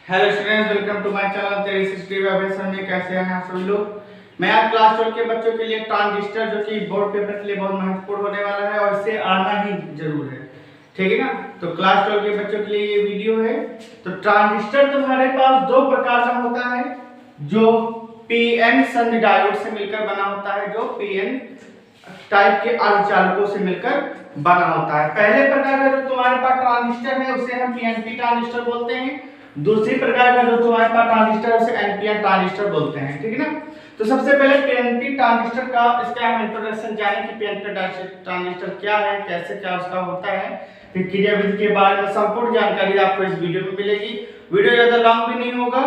Hello students, welcome to my channel 360 web में। कैसे हैं आप सभी लोग। मैं आज क्लास 12 के बच्चों के लिए ट्रांजिस्टर, जो कि बोर्ड पेपर के लिए बहुत महत्वपूर्ण होने वाला है और इसे आना ही जरूर है, ठीक है ना। तो क्लास 12 के बच्चों के लिए ये वीडियो है। तो ट्रांजिस्टर तुम्हारे पास दो प्रकार का होता है, जो पीएन संधि डायोड से मिलकर बना होता है, जो पीएन टाइप के अर्धचालकों से मिलकर बना होता है। पहले प्रकार का जो तुम्हारे पास ट्रांजिस्टर है उसे हम पीएनपी ट्रांजिस्टर बोलते हैं। दूसरी प्रकार का जो तुम्हारे पास ट्रांजिस्टर है उसे एनपीएन ट्रांजिस्टर बोलते हैं, ठीक है ना। तो सबसे पहले पीएनपी ट्रांजिस्टर का इसका हम इंट्रोडक्शन जाने कि पीएनपी ट्रांजिस्टर क्या है, कैसे क्या उसका होता है, फिर क्रियाविधि के बारे में संपूर्ण जानकारी आपको इस वीडियो में मिलेगी। वीडियो ज्यादा लंबा भी नहीं होगा,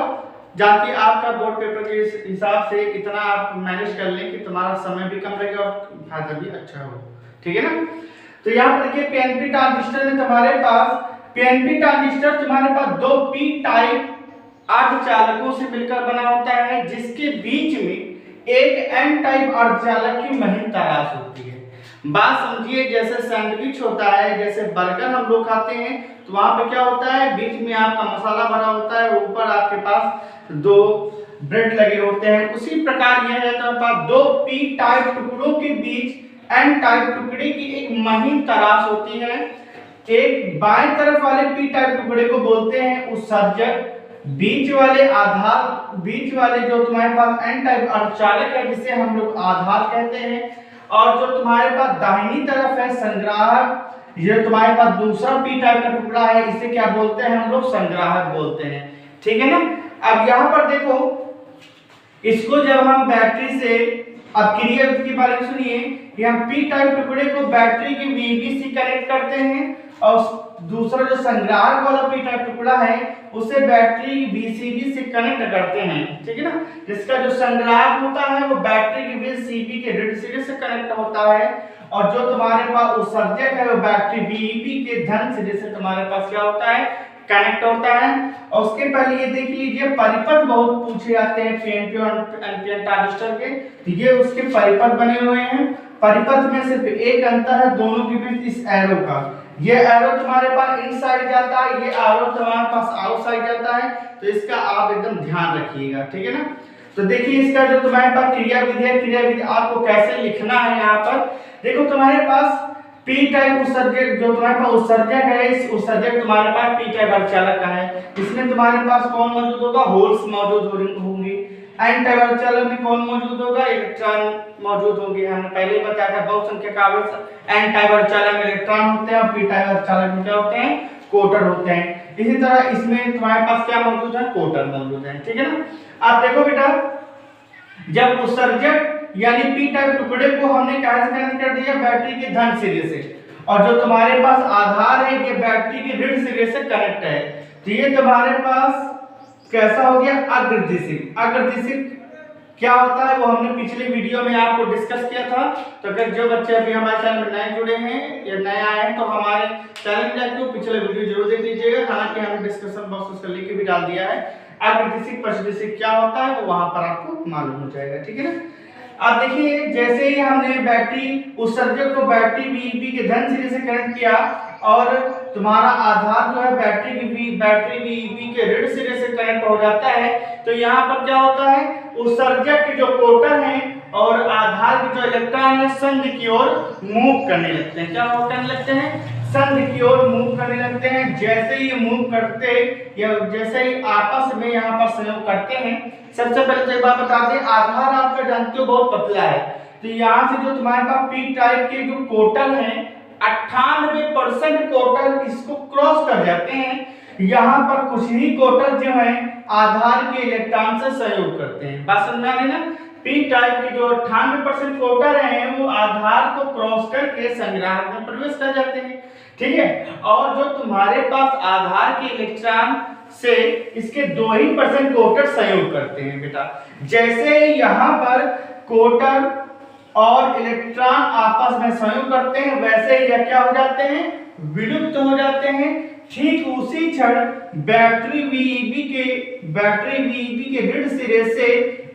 जाके आपका बोर्ड पेपर के हिसाब से इतना आप मैनेज कर लें कि तुम्हारा समय भी कम लगेगा और फायदा भी अच्छा हो, ठीक है ना। तो यहाँ पर देखिए पीएनपी ट्रांजिस्टर में तुम्हारे पास पीएनपी ट्रांजिस्टर तुम्हारे पास दो पी टाइप अर्धचालकों से मिलकर बना होता है, जिसके बीच में एक एन टाइप अर्धचालक की महीन तराश होती है। बात समझिए, जैसे सैंडविच होता है, जैसे बर्गर हम लोग खाते हैं, तो वहां पे क्या होता है, बीच में आपका मसाला भरा होता है, ऊपर आपके पास दो ब्रेड लगे होते हैं। उसी प्रकार यह है तो पास दो पी टाइप टुकड़ों के बीच एन टाइप टुकड़े की एक महीन तराश होती है। एक बाएं तरफ वाले पी टाइप टुकड़े को बोलते हैं उत्सर्जक, बीच वाले आधार, बीच वाले जो तुम्हारे पास एन टाइप अर्धचालक है जिसे हम लोग आधार कहते हैं, और जो तुम्हारे पास दाहिनी तरफ है संग्राहक, ये तुम्हारे पास दूसरा पी टाइप का टुकड़ा है, इसे क्या बोलते हैं हम लोग, संग्राहक बोलते हैं, ठीक है ना। अब यहाँ पर देखो, इसको जब हम बैटरी से, अब क्रियाविधि के बारे में सुनिए, हम पी टाइप टुकड़े को बैटरी की वीबी से कनेक्ट करते हैं और दूसरा जो संग्राहक वाला पी टाइप टुकड़ा है उसे बैटरी वीसीबी से कनेक्ट करते हैं, ठीक है ना। जिसका जो संग्राहक होता है वो बैटरी की वीसीबी के ऋण सिरे से कनेक्ट होता है, और जो तुम्हारे पास उत्सर्जक है वो बैटरी वीईबी के धन सिरे से तुम्हारे पास क्या होता है, कनेक्ट होता है। और उसके पहले ये देख लीजिए, परिपथ बहुत पूछे जाते हैं पीएनपी और एनपीएन ट्रांजिस्टर के, तो ये उसके परिपथ बने हुए हैं। परिपथ में सिर्फ एक अंतर है दोनों के बीच, इस एरो का। ये एरो तुम्हारे पास इन साइड जाता है, ये एरो तुम्हारे पास आउट साइड जाता है, तो इसका आप एकदम ध्यान रखिएगा, ठीक है ना। तो देखिए इसका जो तुम्हारे पास क्रियाविधि है, क्रियाविधि आपको कैसे लिखना है। यहाँ पर देखो तुम्हारे पास पी टाइप उत्सर्जक, जो तुम्हारे पास उत्सर्जक है, इस उत्सर्जक तुम्हारे पास पी टाइप अर्धचालक का है, इसमें तुम्हारे पास कौन मौजूद होगा, होल्स मौजूद होंगे। एन टाइप अर्धचालक में कौन मौजूद होगा, इलेक्ट्रॉन मौजूद होंगे। हमने पहले ही बताया था बहुसंख्यक आवेश एन टाइप अर्धचालक में इलेक्ट्रॉन होते हैं और पी टाइप अर्धचालक में क्या होते हैं, क्वार्टर होते हैं। इसी तरह इसमें तुम्हारे पास क्या मौजूद है, क्वार्टर मौजूद है, ठीक है ना। आप देखो बेटा, जब उत्सर्जक यानी पी टाइप टुकड़े को हमने कैसे कनेक्ट कर दिया, बैटरी के धन सिरे से, और जो तुम्हारे पास आधार है ये बैटरी के ऋण सिरे से कनेक्ट है, तो ये तुम्हारे पास कैसा हो गया, अग्रदिशिक। अग्रदिशिक क्या होता है वो हमने पिछले वीडियो में आपको डिस्कस किया था। तो अगर जो बच्चे अभी हमारे चैनल में नए जुड़े हैं या नए आए हैं तो हमारे चैनल में जाकर पिछले वीडियो जरूर देख लीजिएगा, हालांकि हमने डिस्कशन बॉक्स का लिंक भी डाल दिया है। अग्रदिशिक पश्चिदिशिक क्या होता है वो वहां पर आपको मालूम हो जाएगा, ठीक है ना। अब देखिए, जैसे ही हमने बैटरी उत्सर्जक को बैटरी वीईबी के धन सिरे से कनेक्ट किया और तुम्हारा आधार जो है बैटरी वीईबी के ऋण सिरे से कनेक्ट हो जाता है, तो यहाँ पर क्या होता है, उत्सर्जक के जो प्रोटॉन है और आधार के जो इलेक्ट्रॉन है संधि की ओर मूव करने लगते हैं। क्या करने लगते हैं, संधि की ओर मूव करने लगते हैं। जैसे ही मूव करते या जैसे ही आपस में यहाँ पर संयोग करते हैं, सबसे पहले तो एक बात बता दें, आधार आपका जानते हो बहुत पतला है, तो यहाँ से जो तुम्हारे पास पी टाइप के जो कोटल है 98% कोटल इसको क्रॉस कर जाते हैं। यहाँ पर कुछ ही कोटल जो है आधार के इलेक्ट्रॉन से सहयोग करते हैं। बात समझ में आ रही ना। पी टाइप के जो 98% कोटल हैं वो आधार को क्रॉस करके संग्राहक में प्रवेश कर जाते हैं, ठीक है। और जो तुम्हारे पास आधार के इलेक्ट्रॉन से इसके 2% कोटल सहयोग करते हैं बेटा। जैसे यहाँ पर कोटल और इलेक्ट्रॉन आपस में संयोग करते हैं, वैसे ही क्या हो जाते हैं, विलुप्त हो जाते हैं। ठीक उसी क्षण बैटरी वीईबी के ऋण सिरे से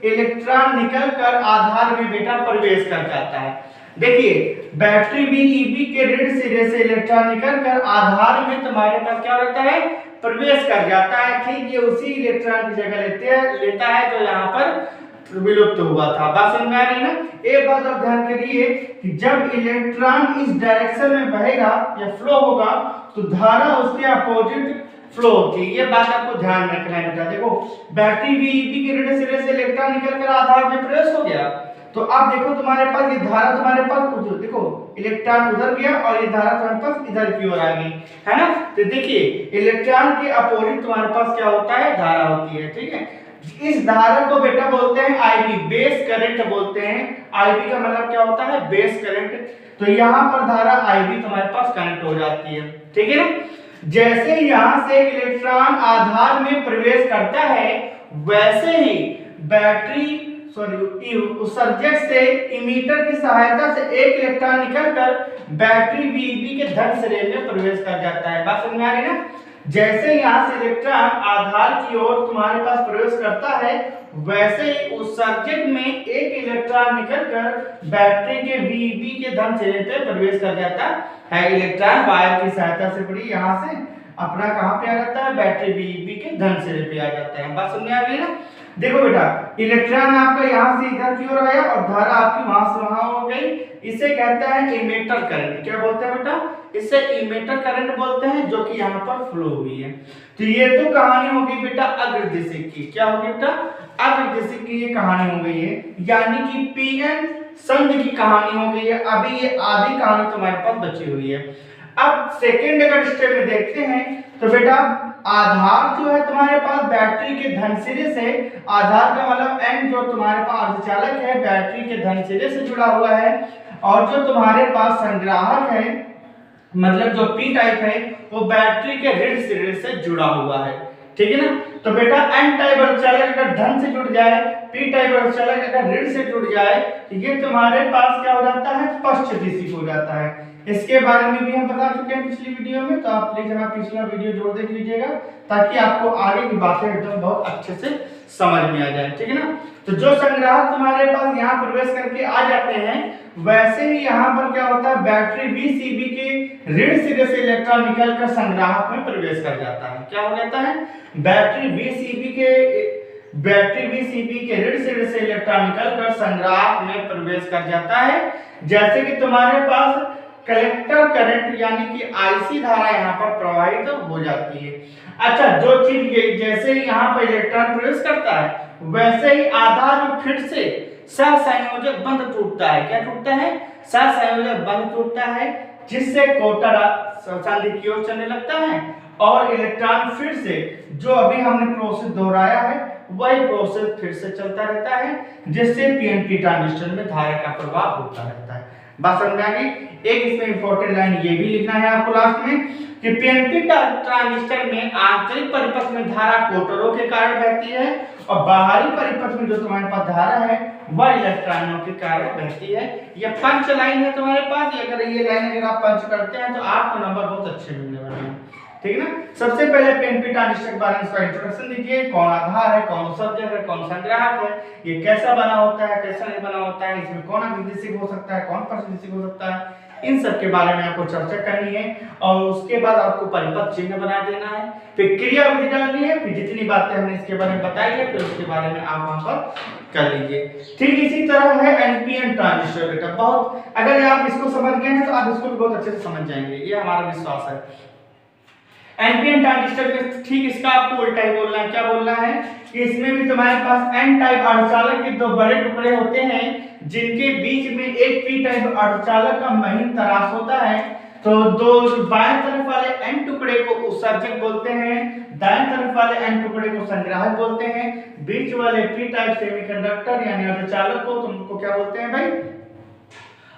इलेक्ट्रॉन निकलकर आधार में बेटा प्रवेश कर जाता है। देखिए बैटरी बीईबी के ऋण सिरे से इलेक्ट्रॉन निकल कर आधार में तुम्हारे पास क्या रहता है, प्रवेश कर जाता है। ठीक, ये उसी इलेक्ट्रॉन की जगह लेता है जो यहाँ पर विलुप्त हुआ था। बात समझ में आ रही है ना। एक बात आप ध्यान करिए कि जब इलेक्ट्रॉन इस डायरेक्शन में बहेगा या फ्लो होगा तो धारा उसके अपोजिट फ्लो होती है। ये बात आपको ध्यान में रखना है बेटा। देखो बैटरी बीईबी के ऋण सिरे से इलेक्ट्रॉन निकल कर आधार में प्रवेश हो गया, तो अब देखो तुम्हारे पास ये धारा तुम्हारे पास उधर, देखो इलेक्ट्रॉन उधर गया और ये धारा तुम्हारे पास इधर की ओर आ गई, है ना। तो देखिए इलेक्ट्रॉन के अपोजिट तुम्हारे पास क्या होता है, धारा होती है। ठीक है, इस धारा को बेटा बोलते हैं आईपी, बेस करंट बोलते हैं। आईपी का मतलब क्या होता है, बेस करंट। तो यहाँ पर धारा आईबी तुम्हारे पास कनेक्ट हो जाती है। ठीक है ना। जैसे यहाँ से इलेक्ट्रॉन आधार में प्रवेश करता है वैसे ही बैटरी उत्सर्जक से इमीटर की सहायता से एक इलेक्ट्रॉन निकलकर बैटरी बीईबी के धन सिरे में प्रवेश कर जाता है। बात समझ में आ रही है ना। जैसे यहाँ से इलेक्ट्रॉन आधार की ओर तुम्हारे पास प्रवेश करता है वैसे ही उत्सर्जक में एक इलेक्ट्रॉन निकलकर बैटरी के बीईबी के धन सिरे पे प्रवेश कर जाता है। इलेक्ट्रॉन वायर की सहायता से पड़ी यहाँ से अपना कहाँ पे आ जाता है, बैटरी बीईबी के धन सिरे पे आ जाता है। बात समझ में आ रही है ना। देखो बेटा इलेक्ट्रॉन आपका यहाँ से इधर की ओर आया और धारा आपकी वहां से वहां हो गई। इसे कहते हैं इमीटर करंट। क्या बोलते हैं बेटा, इसे इमीटर करंट बोलते हैं, जो कि यहाँ पर फ्लो हुई है। तो ये तो कहानी हो गई बेटा अग्रदिशिक की। क्या होगी बेटा, अग्रदिशिक की ये कहानी हो गई है, यानी कि पीएन संघ की कहानी हो गई है। अभी ये आधी कहानी तुम्हारे पास बची हुई है। अब सेकेंड अगर स्टेप में देखते हैं तो बेटा आधार जो है तुम्हारे पास बैटरी के धन सिरे से, आधार का मतलब एन जो तुम्हारे पास अर्धचालक है बैटरी के धन सिरे से जुड़ा हुआ है, और जो तुम्हारे पास संग्राहक है मतलब जो पी टाइप है वो बैटरी के ऋण सिरे से जुड़ा हुआ है। ठीक है ना। तो बेटा एन टाइप अर्धचालक अगर धन से जुड़ जाए, पी टाइप अर्धचालक अगर ऋण से जुड़ जाए तो ये तुम्हारे पास क्या हो जाता है, पक्ष दिशिक हो जाता है। इसके बारे में भी हम बता चुके हैं पिछली वीडियो में, तो आप प्लीज हमारा पिछला वीडियो जरूर देख लीजिएगा ताकि आपको आगे की बातें एकदम बहुत अच्छे से समझ में आ जाए। ठीक है ना। तो जो संग्राहक तुम्हारे पास यहाँ प्रवेश करके आ जाते हैं वैसे ही यहाँ पर क्या होता है, बैटरी बीसीबी के ऋण सिरे से इलेक्ट्रॉन निकलकर संग्राहक में प्रवेश कर जाता है। क्या हो जाता है, बैटरी बीसीबी के ऋण सिरे से इलेक्ट्रॉन निकलकर संग्राहक में प्रवेश कर जाता है। जैसे कि तुम्हारे पास कलेक्टर करंट यानी कि आईसी धारा यहाँ पर प्रवाहित हो जाती है। अच्छा, जो चीज जैसे ही यहाँ पर इलेक्ट्रॉन प्रवेश करता है वैसे ही आधार में फिर से सहसंयोजक बंध टूटता है। क्या टूटता है, सहसंयोजक बंध टूटता है, जिससे कोटर चांदी की ओर चलने लगता है और इलेक्ट्रॉन फिर से जो अभी हमने प्रोसेस दोहराया है वही प्रोसेस फिर से चलता रहता है, जिससे पीएनपी ट्रांजिस्टर में धारा का प्रवाह होता रहता है। बात समझ में आ गई। एक इसमें इंपॉर्टेंट लाइन ये भी लिखना है आपको लास्ट में कि पीएनपी ट्रांजिस्टर में आंतरिक परिपथ में धारा कोटरों के कारण बहती है और बाहरी परिपथ में जो तुम्हारे पास धारा है वह इलेक्ट्रॉनों के कारण बहती है। ये पंच लाइन है तुम्हारे पास। अगर ये लाइन अगर आप पंच करते हैं तो आपको नंबर बहुत अच्छे मिलने वाले हैं। ठीक है ना। सबसे पहले पीएनपी ट्रांजिस्टर के बारे में इसका इंट्रोडक्शन दीजिए। कौन आधार है, कौन उत्सर्जक है, कौन संग्राहक है, ये कैसा बना होता है, कैसा नहीं बना होता है, इसमें कौन अग्रदिशिक हो सकता है, कौन पश्चिमदिशिक हो सकता है, इन सब के बारे में आपको चर्चा करनी है। और उसके बाद आपको परिपथ चिन्ह बना देना है, फिर क्रिया विधि डालनी है, फिर जितनी बातें हमने इसके बारे में बताई है फिर उसके बारे में आप वहां पर कर लीजिए। ठीक इसी तरह है एनपीएन ट्रांजिस्टर। बेटा बहुत अगर आप इसको समझ गए हैं तो आप इसको भी बहुत अच्छे से समझ जाएंगे, ये हमारा विश्वास है। एनपीएन ट्रांजिस्टर में ठीक इसका आपको उल्टा ही बोलना है। क्या बोलना है कि इसमें भी तुम्हारे पास एन टाइप अर्धचालक के दो बड़े टुकड़े होते हैं जिनके बीच में एक पी टाइप अर्धचालक का महीन तराश होता है। तो दो बाएं तरफ वाले एन टुकड़े को उत्सर्जक बोलते हैं, दाएं तरफ वाले एन टुकड़े को संग्राहक बोलते हैं, बीच वाले पी टाइप सेमीकंडक्टर यानी अर्धचालक को तुमको क्या बोलते हैं भाई,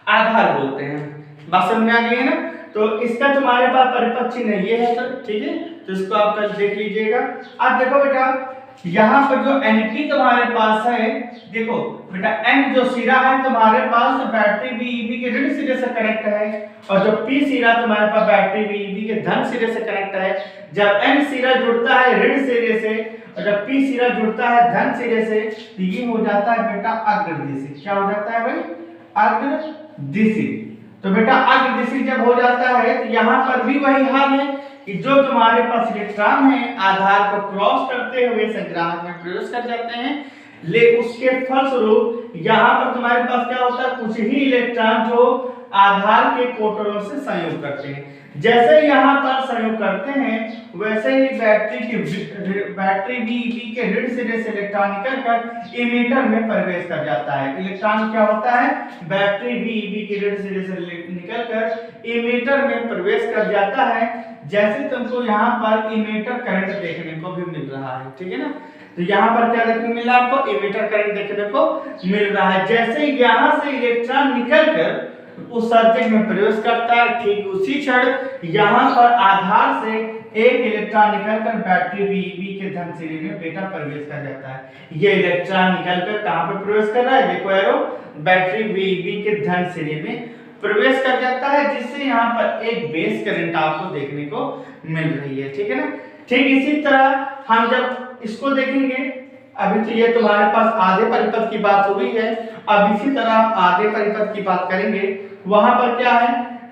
आधार बोलते हैं। बात समझ में आ गई है ना। तो इसका तुम्हारे पास परिपथ चिन्ह ये है सर। ठीक है, तो इसको आप कल देख लीजिएगा। अब देखो बेटा यहाँ पर जो एनपी तुम्हारे पास है, देखो बेटा एन जो सिरा है तुम्हारे पास बैटरी बीईबी के ऋण सिरे से कनेक्ट है और जो पी सिरा तुम्हारे पास बैटरी बीईबी के धन सिरे से कनेक्ट है। जब एन सिरा जुड़ता है ऋण सिरे से और जब पी सिरा जुड़ता है धन सिरे से तो ये हो जाता है बेटा अग्रदिशिक। क्या हो जाता है भाई, अग्रदिशिक। दिशि। तो बेटा अर्ध दिशि जब हो जाता है तो यहाँ पर भी वही हाल है कि जो तुम्हारे पास इलेक्ट्रॉन है आधार को क्रॉस करते हुए संग्राहक में प्रवेश कर जाते हैं, ले उसके फलस्वरूप यहाँ पर तुम्हारे पास क्या होता है, कुछ ही इलेक्ट्रॉन जो आधार के प्रोटॉनों से संयोग करते हैं। जैसे यहाँ पर संयोग करते हैं वैसे ही बैटरी Bb के ऋण सिरे से इलेक्ट्रॉन निकलकर इमीटर में प्रवेश कर जाता है। इलेक्ट्रॉन क्या होता है, बैटरी Bb के ऋण सिरे से निकलकर इमीटर में प्रवेश कर जाता है। जैसे तुमको यहाँ पर इमीटर करंट देखने को भी मिल रहा है, ठीक है ना। तो यहाँ पर क्या देखने को मिला आपको, इमीटर करंट देखने को मिल रहा है। जैसे यहाँ से इलेक्ट्रॉन निकलकर उस सर्किट में प्रवेश करता है, ठीक उसी क्षण यहाँ पर आधार से एक इलेक्ट्रॉन निकलकर बैटरी Bb के धन सिरे में बेटा प्रवेश कर जाता है। ये इलेक्ट्रॉन निकलकर कहाँ पे प्रवेश कर रहा है, देखो एरो, बैटरी Bb के धन सिरे में प्रवेश कर जाता है, जिससे यहाँ पर एक बेस करंट आपको देखने को मिल रही है, ठीक है ना। ठीक इसी तरह हम जब इसको देखेंगे, अभी तो ये तुम्हारे पास आधे परिपथ की बात हुई है, अब इसी तरह हम आधे परिपथ की बात करेंगे। वहां पर क्या है,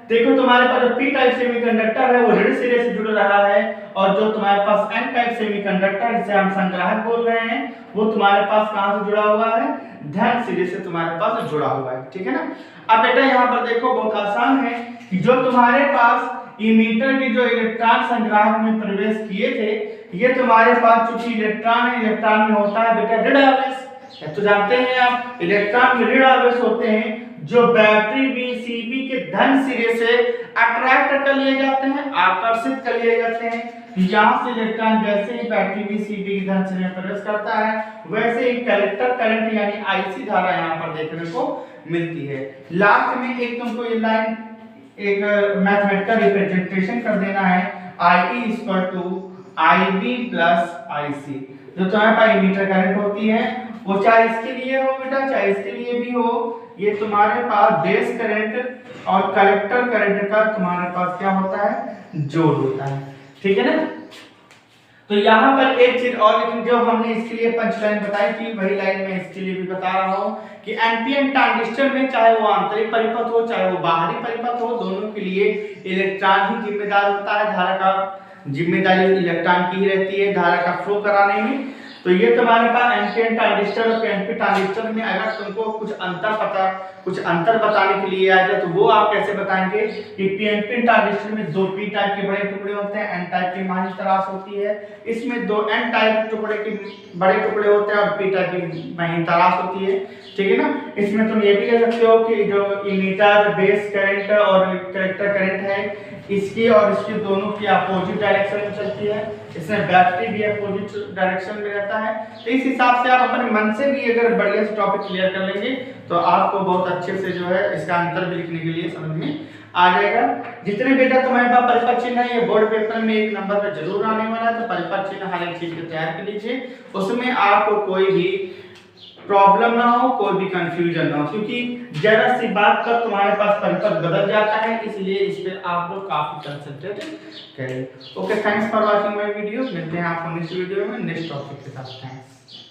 देखो तुम्हारे पास जो पी टाइप सेमीकंडक्टर है वो ऋण सिरे से जुड़ रहा है, और जो तुम्हारे पास एन टाइप सेमीकंडक्टर जिसे हम संग्राहक बोल रहे हैं वो तुम्हारे पास कहां से जुड़ा हुआ है, धन सिरे से तुम्हारे पास जुड़ा हुआ है, ठीक है ना। अब बेटा यहाँ पर देखो बहुत आसान है कि जो तुम्हारे पास इमीटर के जो इलेक्ट्रॉन संग्राहक में प्रवेश किए थे, ये तुम्हारे पास चूंकि इलेक्ट्रॉन है, इलेक्ट्रॉन में होता है बेटा ऋण आवेश, तो जानते हैं आप इलेक्ट्रॉन में ऋण आवेश होते हैं जो बैटरी Cb के धन सिरे से अट्रैक्ट कर लिए जाते हैं, आकर्षित कर लिए जाते हैं। यहाँ से इलेक्ट्रॉन जैसे ही बैटरी Cb के धन सिरे में प्रवेश करता है वैसे ही कलेक्टर करंट यानी IC धारा यहाँ पर देखने को मिलती है। लास्ट में एक तुमको ये लाइन एक मैथमेटिकल रिप्रेजेंटेशन कर देना है, IE IB प्लस IC। जो तुम्हारे पास इमीटर करंट होती है वो चाहे इसके लिए हो बेटा चाहे इसके लिए भी हो, ये तुम्हारे पास बेस करंट और कलेक्टर करंट का तुम्हारे पास क्या होता है, जोड़ होता है, ठीक है ना। तो यहाँ पर एक चीज और, लेकिन जो हमने इसके लिए पंच लाइन बताई थी वही लाइन मैं इसके लिए भी बता रहा हूँ कि एनपीएन ट्रांजिस्टर में चाहे वो आंतरिक परिपथ हो चाहे वो बाहरी परिपथ हो, दोनों के लिए इलेक्ट्रॉन ही जिम्मेदार होता है, धारा का जिम्मेदारी इलेक्ट्रॉन की ही रहती है धारा का फ्लो कराने में। तो ये तुम्हारे पास एनपीएन ट्रांजिस्टर और पीएनपी ट्रांजिस्टर में अगर तुमको कुछ अंतर बताने के लिए आ जाए तो वो आप कैसे बताएंगे कि पीएनपी ट्रांजिस्टर में दो पी टाइप के बड़े टुकड़े होते हैं, एन टाइप की माही तराश होती है, इसमें दो एन टाइप टुकड़े के बड़े टुकड़े होते हैं और पी टाइप की माही तराश होती है, ठीक है ना। इसमें तुम ये भी कह सकते हो कि जो इमीटर बेस करंट और कलेक्टर करंट है इसकी और इसकी दोनों की अपोजिट डायरेक्शन में चलती है, इसमें बैटरी भी अपोजिट डायरेक्शन में रहता है। तो इस हिसाब से आप अपने मन से भी अगर बढ़िया से टॉपिक क्लियर कर लेंगे तो आपको बहुत अच्छे से जो है इसका आंसर भी लिखने के लिए समझ में आ जाएगा। जितने बेटा तुम्हारे पास परिपथ चिन्ह है ये बोर्ड पेपर में एक नंबर पर जरूर आने वाला है, तो परिपथ चिन्ह हर एक चीज को तैयार कर लीजिए, उसमें आपको कोई भी प्रॉब्लम ना हो, कोई भी कंफ्यूजन ना हो, क्योंकि जरा सी बात पर तुम्हारे पास परिपथ बदल जाता है, इसलिए इस पे आप लोग काफी कंसंट्रेट करें। Okay, thanks for watching my video. मिलते हैं आपको नेक्स्ट वीडियो में नेक्स्ट टॉपिक के साथ। थैंक्स।